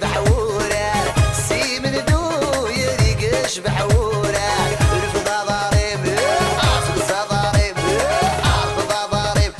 بحورة سي من دو يريقش بحورة رفض ضارب عاصم ضارب عرض ضارب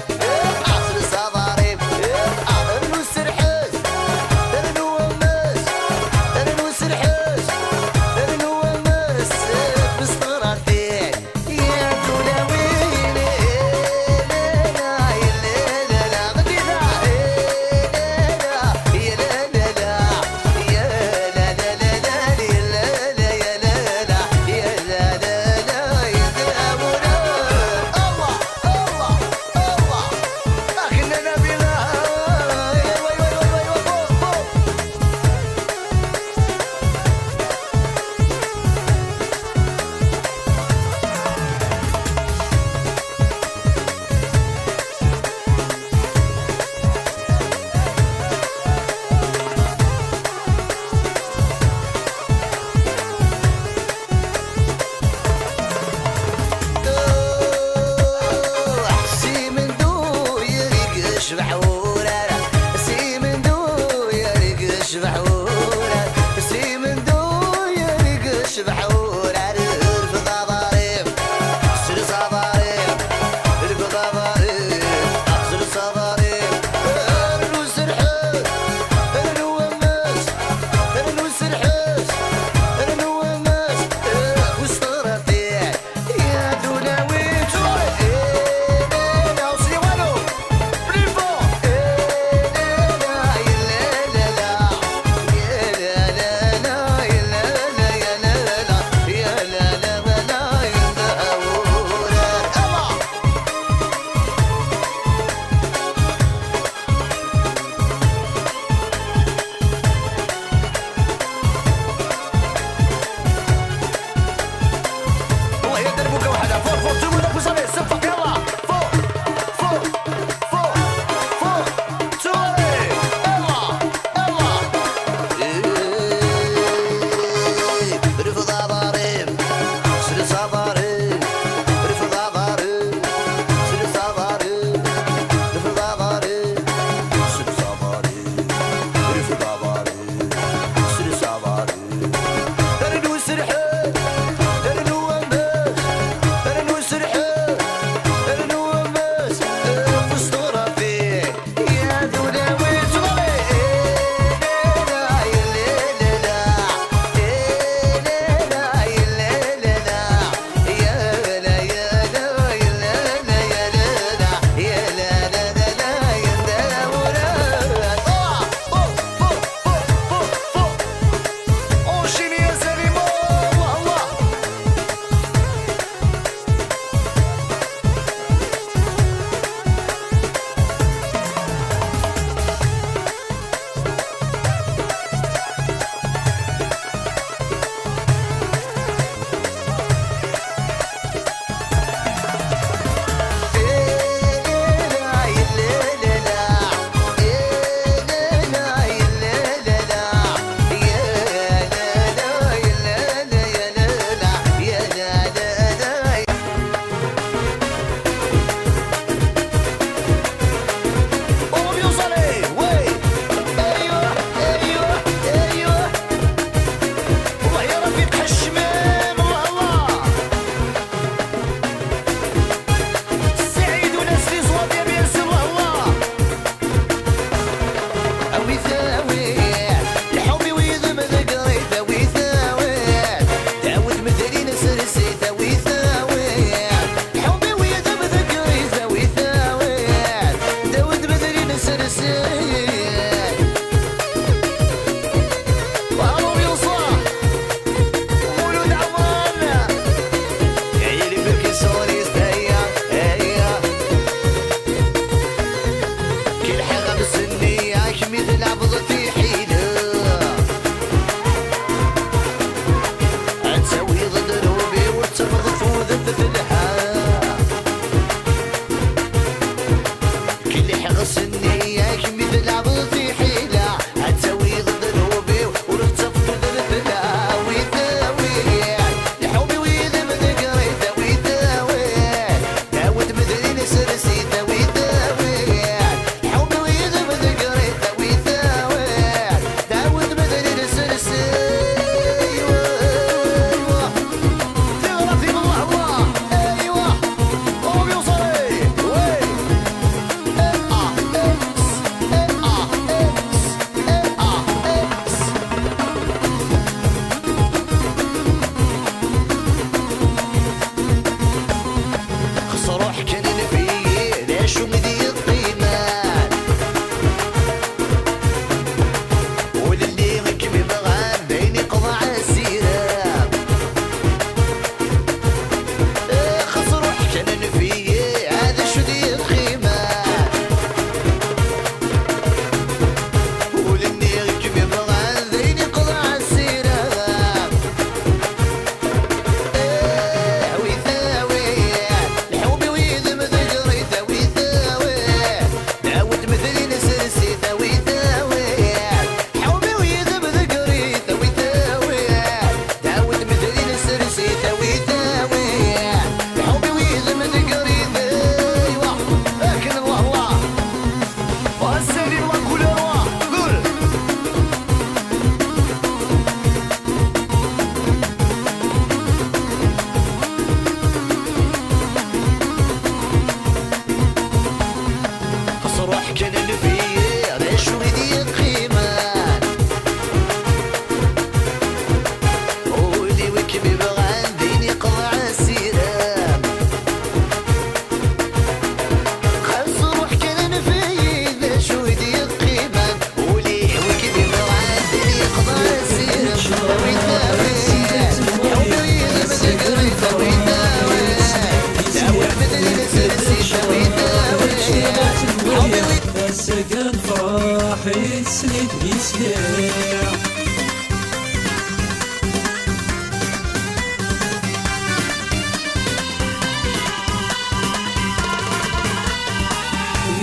السكن فرحي تسليت بيسليع.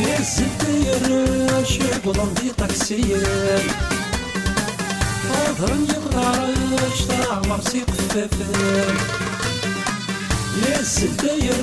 يا الزدير شبضن دي طاكسيان حاضرن يغرش تعمر سي قفافان. يا الزدير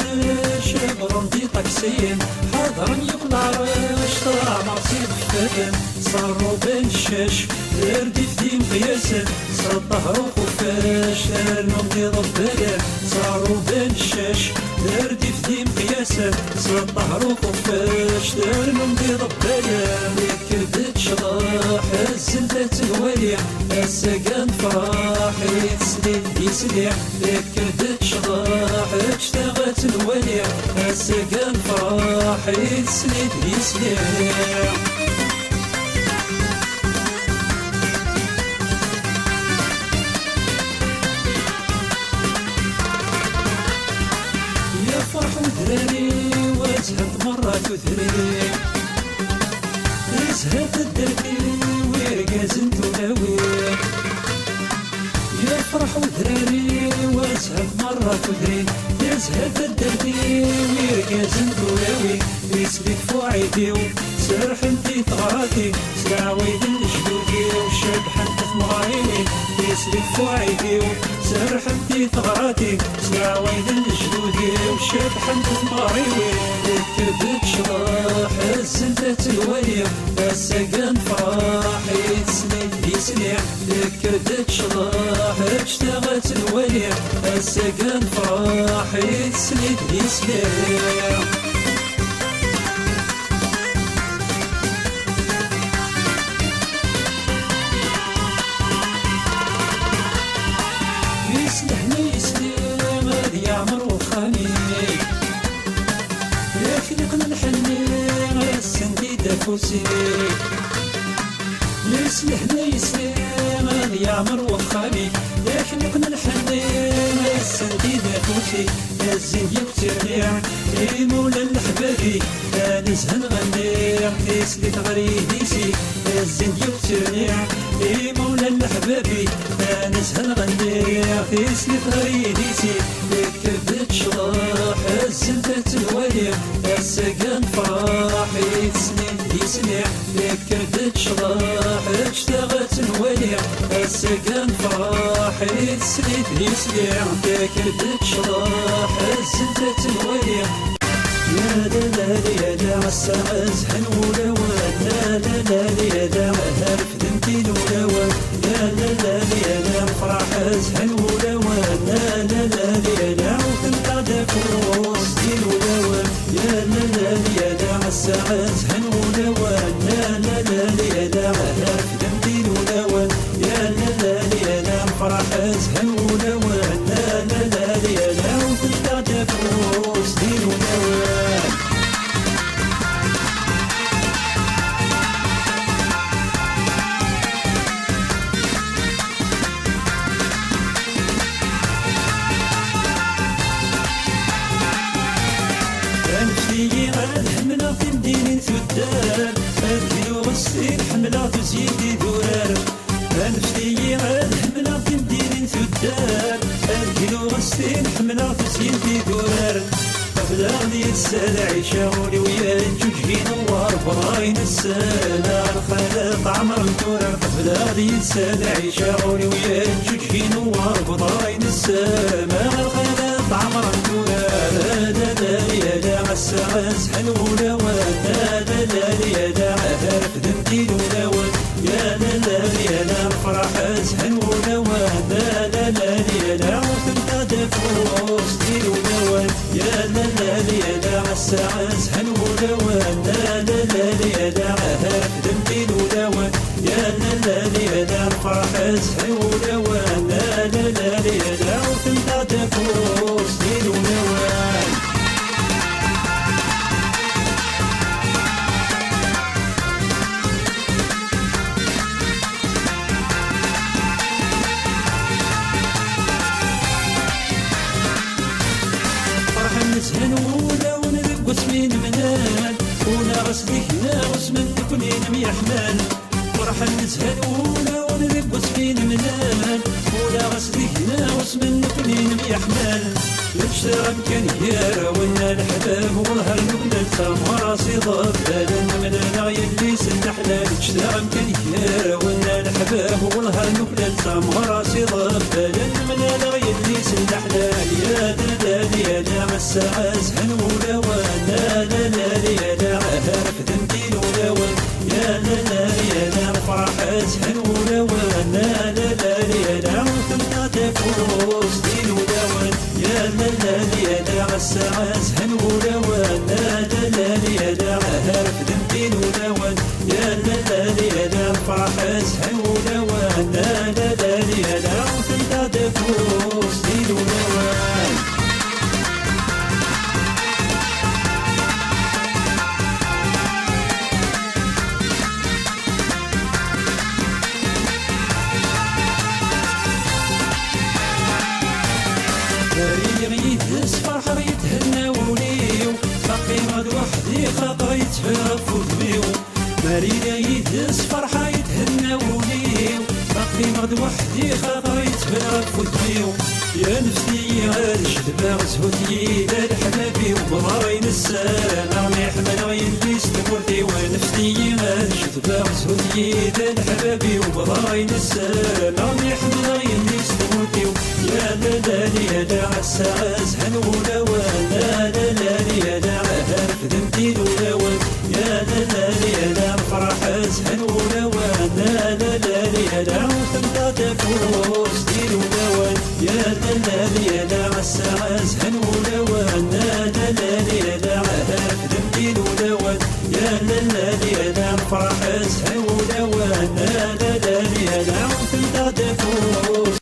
شبضن دي طاكسيان حاضرن يغرش تعمر سي قفافان. صاروا بين الشاش دردي في ديم قياسات صار الظهر وخفاش لانهم دي ضبالان. صاروا بين الشاش دردي في ديم قياسات صار الظهر وخفاش لانهم دي ضبالان. كردت شطاح الزلات الوالية السكن فرحي تسليت بيسليع. كردت شطاح اشتغلت الوالية السكن فرحي تسليت بيسليع. فرح ودراري وزهد مرة تثري زهد الدربي ورقاز انتو. يا فرح ودراري وزهد مرة تثري زهد الدربي ورقاز انتو. يسبك فوعيدي سرح انتي ثغراتي سلاويد الجدودي وشبح انت ثمغايني. يسبك فوعيدي سرح انتي ثغراتي سلاويد الجدودي وشبح انت ثمغايني. كردت شراح الزلات الوالية السكن فرحي تسليت بيسليع. كردت شراح اشتغلت الوالية السكن فرحي تسليت بيسليع. يسلحني يسلم هذي يعمر وخاني يخلقنا الحني السندي دافوسي. يسلحني يسلم هذي يعمر وخاني يخلقنا الحني السندي دافوسي. الزين يكترنيع مولا الحبابي نزهن غنيع تسليت غريديسي. الزين يكترنيع مولا الحبابي نزهن غنيع تسليت غريديسي. كردت شراح الزلات الوالية السكن فرحي تسليت بيسليع. كردت شراح اشتغلت الوالية السكن فرحي تسليت بيسليع. كردت شراح الزلات الوالية. يا لا يا لا السما زهن ولوان. لا لا يا لا هرف دمتين ولوان. يا لا يا لا فرح زهن ولوان. لا يا لا وثنقى دافوس دين ولوان. يا لا يا لا السما زهن ولوان. لا يا لا هرف دمتين ولوان. يا لا يا لا فرح زهن ولوان. لا يا لا وثنقى دافوس دين ولوان. نمشي غاد حملة في مدينة ثدار أدي وغسين حملة في زيدي دورار. نمشي غاد حملة في مدينة ثدار أدي وغسين حملة في زيدي دورار. بلادي السادة عيشاوني ويا الجوج نوار براين السادة الخلق عمر الدورار. بلادي السادة عيشاوني ويا الجوج نوار براين السادة الخلق عمر الدورار. لا يا لا السما زهن ولوان. لا يا لا هرف دمتين ولوان. يا لا يا لا الفرح زهن ولوان. لا يا لا وثنقى دافوس دين ولوان. يا لا يا لا السما زهن ولوان. لا يا لا هرف دمتين ولوان. يا لا يا لا الفرح زهن ولوان. لا يا لا وثنقى دافوس دين ولوان. نزهن ولون ذق اسمين منال ولا غسلك ناغس من تكونين ميحمل فرحة نزهل ولا ونرب وسبين منال ولا غسلك ناغس من تكونين ميحمل نشتغل كان يارا ونا الحباب والهر نبنى تسامر راسي ضبالا من انا يلي سن حلال نشتغل كان يارا ونا الحباب والهر نبنى تسامر راسي ضبالا من انا يلي سن حلال يا دلال يا داع الساعة زهن ولا وانا لا لا يا داع هارف ذنبي ولا وان يا لا لا يا داع فرح زهن ولا وانا لا لا يا داع ثم تفوز دين ولا وان يا دلال يا داع الساعة زهن ولوان لا دلال يا داع هارف ذنبين ولوان يا دلال يا داع فرح زهن ولوان لا دلال يا داع ثم تفوز دين ولوان يغيث فرحة يتهنى وليو باقي غاد وحدي خاطر يتفرف وذبيو مارينا يدس فرحة يتهنى وليو باقي غاد وحدي خاطر يتفرف وذبيو يا نفسي غاد شدبا غزهوتي لا الحبابي وبراين السلام عمي حمل غيلي ستمورتي ونفسي غاد شدبا غزهوتي لا الحبابي وبراين السلام عمي حمل غيلي ستمورتي يا دلال يا داع الساعة زهن ولوان لا دلال يا داع هارف ذنبي ولوان يا دلال يا داع فرح زهن ولوان لا دلال يا داع ثم تفوز دين ولوان يا دلال يا داع الساعة زهن ولوان لا دلال يا داع هارف ذنبي ولوان يا دلال يا داع فرح زهن ولوان لا دلال يا داع ثم تفوز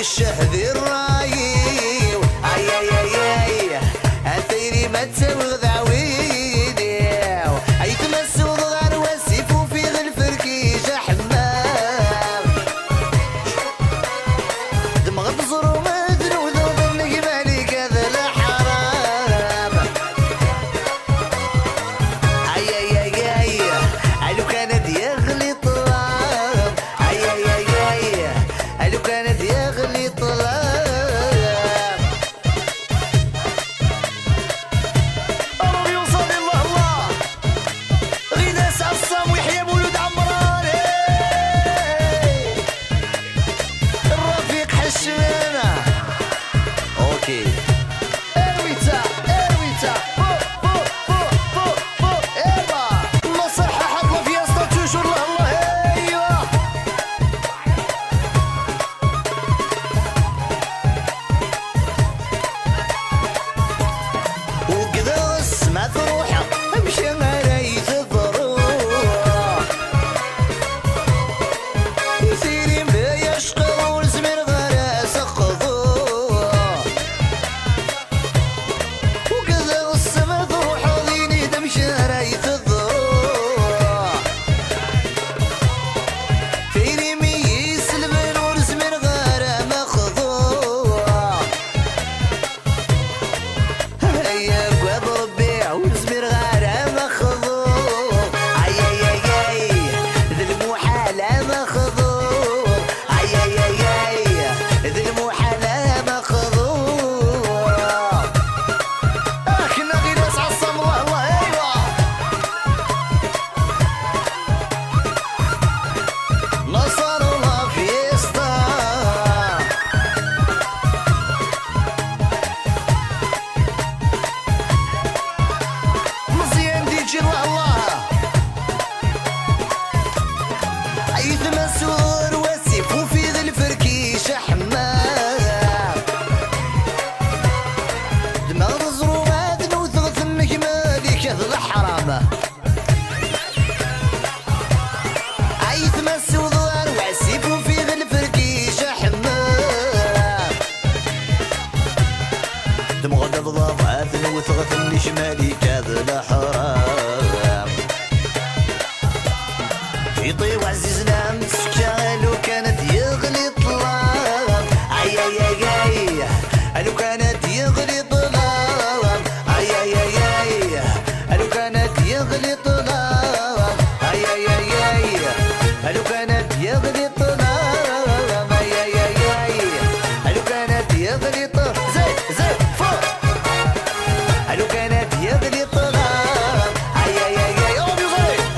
الشهد الرايي اي اي اي اي اثيري ما تسوي ذعويدي اي تمسوا ضغار وسيفوا في غلفركيش حمام دمغ بزرو مدرو ذوب النقمالي كذا الحرام اي اي اي اي لو كانت يغلي طلاب اي اي اي اي لو كانت يغلي طلاب يغلي الظلام يا يا يا لو كانت يغلي الظلام زيد زيد فوق لو كانت يغلي الظلام يا يا يا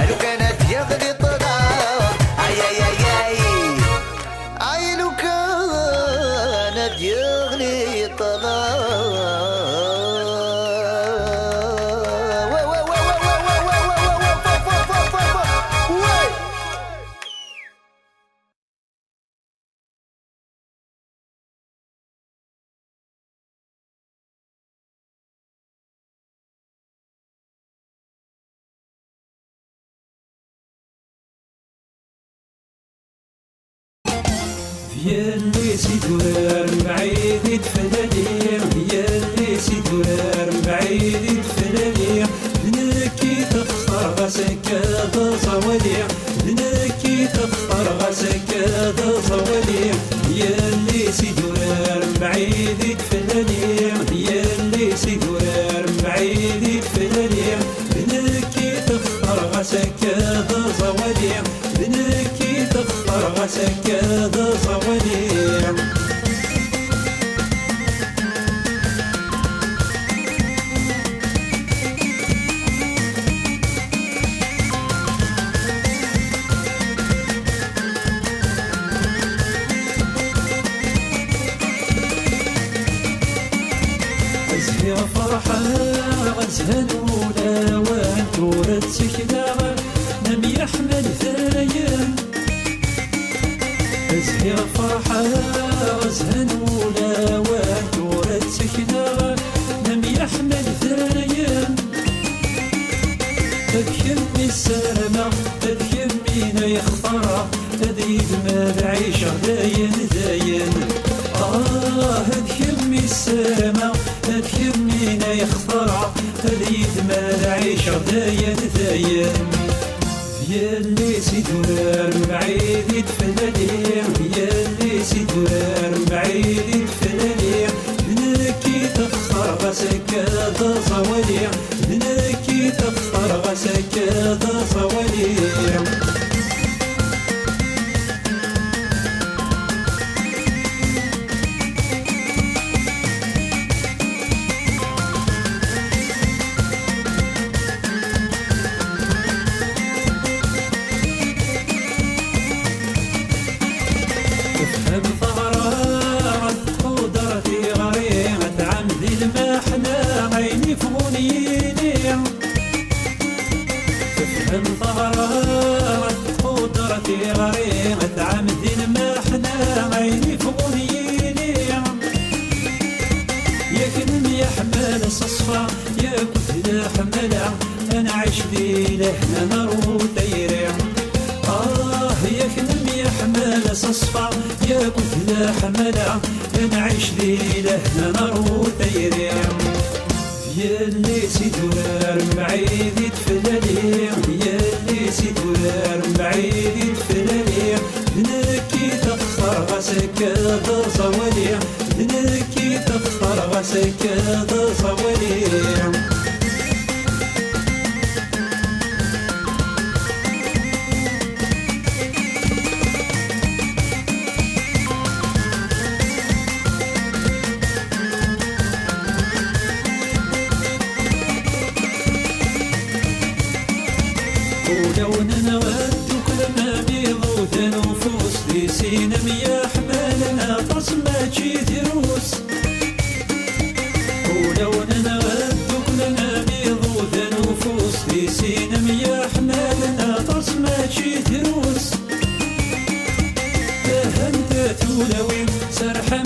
لو كانت يغلي الظلام يا يا يا لو كانت يغلي الظلام ياللي سيدورار بعيد تفلالي ياللي سيدورار بعيد تفلالي لنكي تخطر غسك هذا صوالي لنكي تخطر غسك هذا صوالي ياللي سيدورار بعيد تفلالي ياللي سيدورار بعيد تفلالي لنكي تخطر غسك هذا صوالي لنكي تخطر غسك هذا صوالي أزهر فرحة غزها الأولى وانتورت سكنة نم يحمل ثايا أزهر فرحة غزها الأولى وانتورت سكنة نم يحمل ثايا تذكرني السلامة تذكرني يخطر تذيد ما العيشة داين داين تذكرني السلامة تذكرني يخطر تذيد ما العيشة داين داين ياللي سيدورار بعيد تفلالي ياللي سيدورار بعيد تفلالي لنكي تخطر غسك هذا صوالي لنكي تخطر غسك هذا صوالي تفهم ثغرات قدرتي غريمة عمدي المحنة عيني فغنيني تفهم ثغرات قدرتي غريمة عمدي المحنة عيني فغنيني يكن يحمل الصصفة يا كتل حملة أنا عيش ليلة نار وتيري يكن يحمل صصفة يا كتل حملة نعيش ليلة نار وتيري ياللي سيدورار بعيد تفلالي ياللي سيدورار بعيد تفلالي لنكي تخطر غسك هذا صوالي لنكي تخطر غسك هذا صوالي ولو نودك لما بيضوت نفوس دي سينم يا حمالنا تصمى شي دروس ولو نودك لما بيضوت نفوس دي سينم